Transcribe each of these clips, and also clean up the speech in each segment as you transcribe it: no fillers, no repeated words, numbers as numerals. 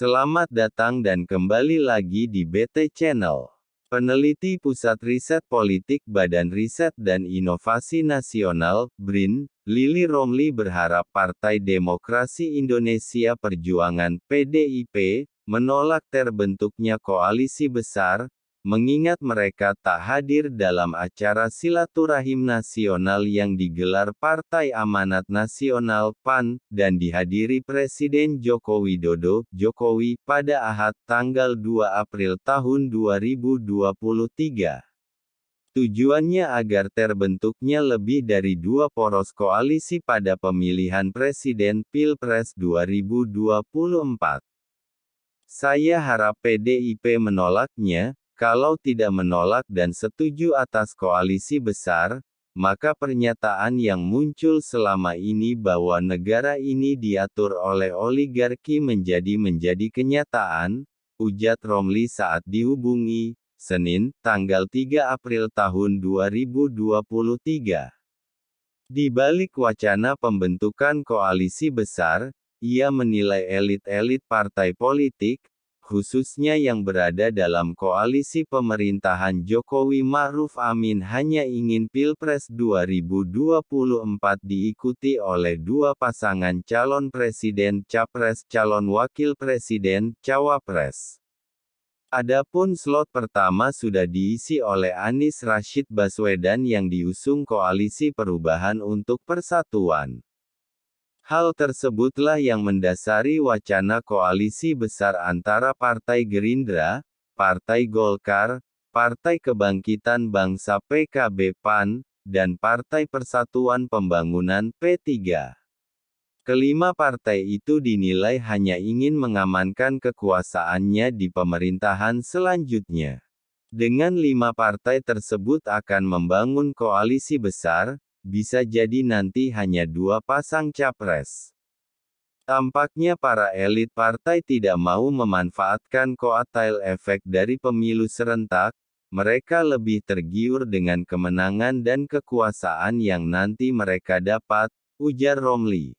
Selamat datang dan kembali lagi di BT Channel. Peneliti Pusat Riset Politik Badan Riset dan Inovasi Nasional, BRIN, Lili Romli berharap Partai Demokrasi Indonesia Perjuangan (PDIP) menolak terbentuknya koalisi besar, mengingat mereka tak hadir dalam acara silaturahim nasional yang digelar Partai Amanat Nasional (PAN) dan dihadiri Presiden Joko Widodo (Jokowi) pada Ahad tanggal 2 April tahun 2023. Tujuannya agar terbentuknya lebih dari 2 poros koalisi pada pemilihan presiden Pilpres 2024. Saya harap PDIP menolaknya. Kalau tidak menolak dan setuju atas koalisi besar, maka pernyataan yang muncul selama ini bahwa negara ini diatur oleh oligarki menjadi kenyataan, ujar Romli saat dihubungi, Senin, tanggal 3 April tahun 2023. Di balik wacana pembentukan koalisi besar, ia menilai elit-elit partai politik, khususnya yang berada dalam koalisi pemerintahan Jokowi Ma'ruf Amin hanya ingin Pilpres 2024 diikuti oleh 2 pasangan calon presiden Capres calon wakil presiden Cawapres. Adapun slot pertama sudah diisi oleh Anies Rashid Baswedan yang diusung Koalisi Perubahan untuk Persatuan. Hal tersebutlah yang mendasari wacana koalisi besar antara Partai Gerindra, Partai Golkar, Partai Kebangkitan Bangsa (PKB) PAN, dan Partai Persatuan Pembangunan (P3). Kelima partai itu dinilai hanya ingin mengamankan kekuasaannya di pemerintahan selanjutnya. Dengan 5 partai tersebut akan membangun koalisi besar, bisa jadi nanti hanya 2 pasang capres. Tampaknya para elit partai tidak mau memanfaatkan koatel efek dari pemilu serentak, mereka lebih tergiur dengan kemenangan dan kekuasaan yang nanti mereka dapat, ujar Romli.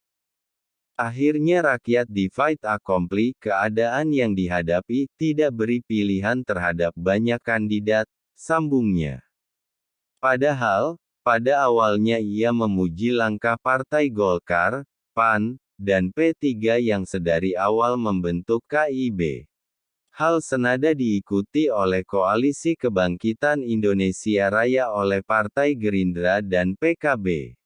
Akhirnya rakyat di fait accompli, keadaan yang dihadapi, tidak beri pilihan terhadap banyak kandidat, sambungnya. Padahal, pada awalnya ia memuji langkah Partai Golkar, PAN, dan P3 yang sedari awal membentuk KIB. Hal senada diikuti oleh Koalisi Kebangkitan Indonesia Raya oleh Partai Gerindra dan PKB.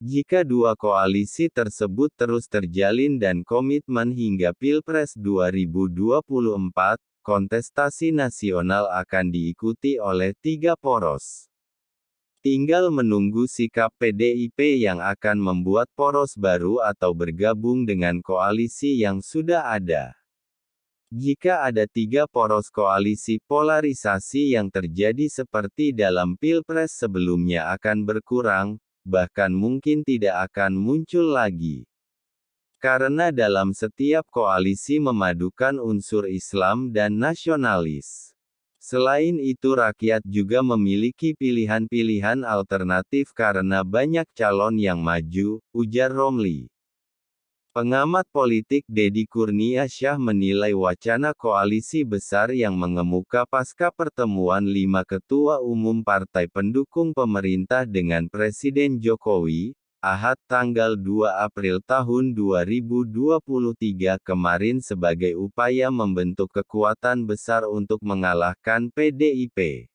Jika 2 koalisi tersebut terus terjalin dan komitmen hingga Pilpres 2024, kontestasi nasional akan diikuti oleh 3 poros. Tinggal menunggu sikap PDIP yang akan membuat poros baru atau bergabung dengan koalisi yang sudah ada. Jika ada 3 poros koalisi, polarisasi yang terjadi seperti dalam Pilpres sebelumnya akan berkurang, bahkan mungkin tidak akan muncul lagi. Karena dalam setiap koalisi memadukan unsur Islam dan nasionalis. Selain itu rakyat juga memiliki pilihan-pilihan alternatif karena banyak calon yang maju, ujar Romli. Pengamat politik Deddy Kurniasyah menilai wacana koalisi besar yang mengemuka pasca pertemuan 5 ketua umum partai pendukung pemerintah dengan Presiden Jokowi, Ahad tanggal 2 April tahun 2023 kemarin sebagai upaya membentuk kekuatan besar untuk mengalahkan PDIP.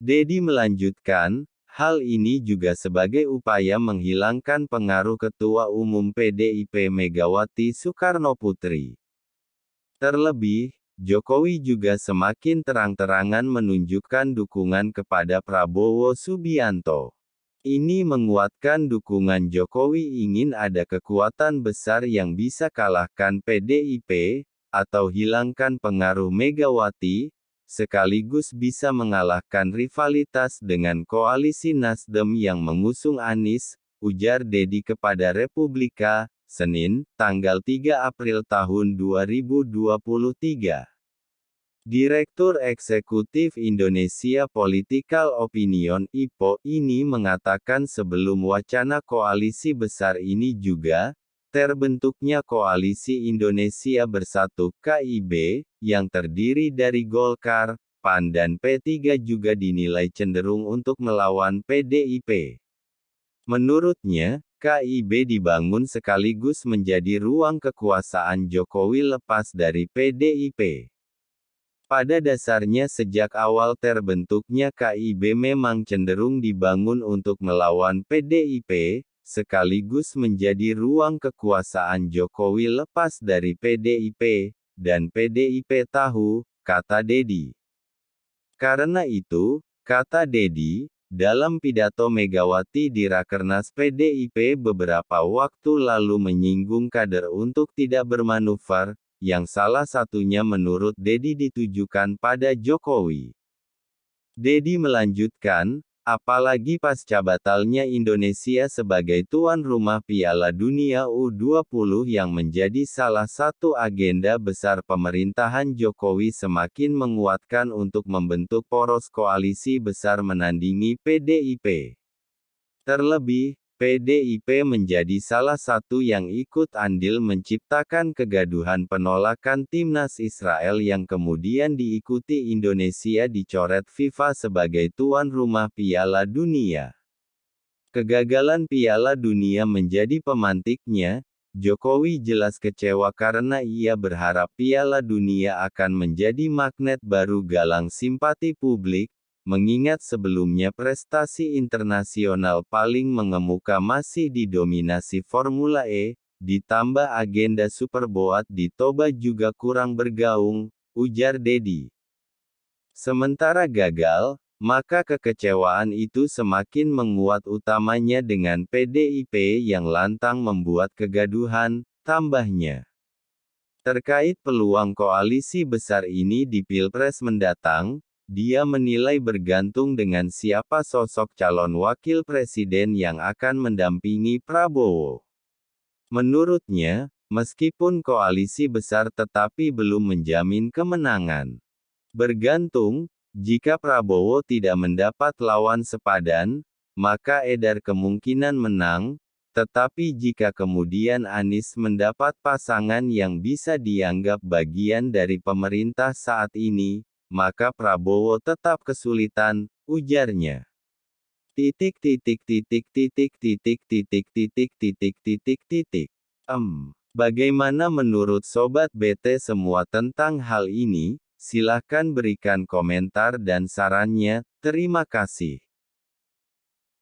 Deddy melanjutkan, hal ini juga sebagai upaya menghilangkan pengaruh Ketua Umum PDIP Megawati Soekarnoputri. Terlebih, Jokowi juga semakin terang-terangan menunjukkan dukungan kepada Prabowo Subianto. Ini menguatkan dukungan Jokowi ingin ada kekuatan besar yang bisa kalahkan PDIP, atau hilangkan pengaruh Megawati, sekaligus bisa mengalahkan rivalitas dengan koalisi Nasdem yang mengusung Anies, ujar Deddy kepada Republika, Senin, tanggal 3 April tahun 2023. Direktur Eksekutif Indonesia Political Opinion (IPO) ini mengatakan sebelum wacana koalisi besar ini juga, terbentuknya Koalisi Indonesia Bersatu (KIB), yang terdiri dari Golkar, PAN dan P3 juga dinilai cenderung untuk melawan PDIP. Menurutnya, KIB dibangun sekaligus menjadi ruang kekuasaan Jokowi lepas dari PDIP. Pada dasarnya sejak awal terbentuknya KIB memang cenderung dibangun untuk melawan PDIP, sekaligus menjadi ruang kekuasaan Jokowi lepas dari PDIP, dan PDIP tahu, kata Dedi. Karena itu, kata Dedi, dalam pidato Megawati di Rakernas PDIP beberapa waktu lalu menyinggung kader untuk tidak bermanuver, yang salah satunya menurut Dedi ditujukan pada Jokowi. Dedi melanjutkan, apalagi pasca batalnya Indonesia sebagai tuan rumah Piala Dunia U20 yang menjadi salah satu agenda besar pemerintahan Jokowi semakin menguatkan untuk membentuk poros koalisi besar menandingi PDIP. Terlebih, PDIP menjadi salah satu yang ikut andil menciptakan kegaduhan penolakan timnas Israel yang kemudian diikuti Indonesia dicoret FIFA sebagai tuan rumah Piala Dunia. Kegagalan Piala Dunia menjadi pemantiknya. Jokowi jelas kecewa karena ia berharap Piala Dunia akan menjadi magnet baru galang simpati publik, mengingat sebelumnya prestasi internasional paling mengemuka masih didominasi Formula E, ditambah agenda Superboat di Toba juga kurang bergaung, ujar Dedi. Sementara gagal, maka kekecewaan itu semakin menguat utamanya dengan PDIP yang lantang membuat kegaduhan, tambahnya. Terkait peluang koalisi besar ini di Pilpres mendatang, dia menilai bergantung dengan siapa sosok calon wakil presiden yang akan mendampingi Prabowo. Menurutnya, meskipun koalisi besar tetapi belum menjamin kemenangan. Bergantung, jika Prabowo tidak mendapat lawan sepadan, maka edar kemungkinan menang, tetapi jika kemudian Anies mendapat pasangan yang bisa dianggap bagian dari pemerintah saat ini, maka Prabowo tetap kesulitan, ujarnya. Bagaimana menurut Sobat BT semua tentang hal ini? Silahkan berikan komentar dan sarannya, terima kasih.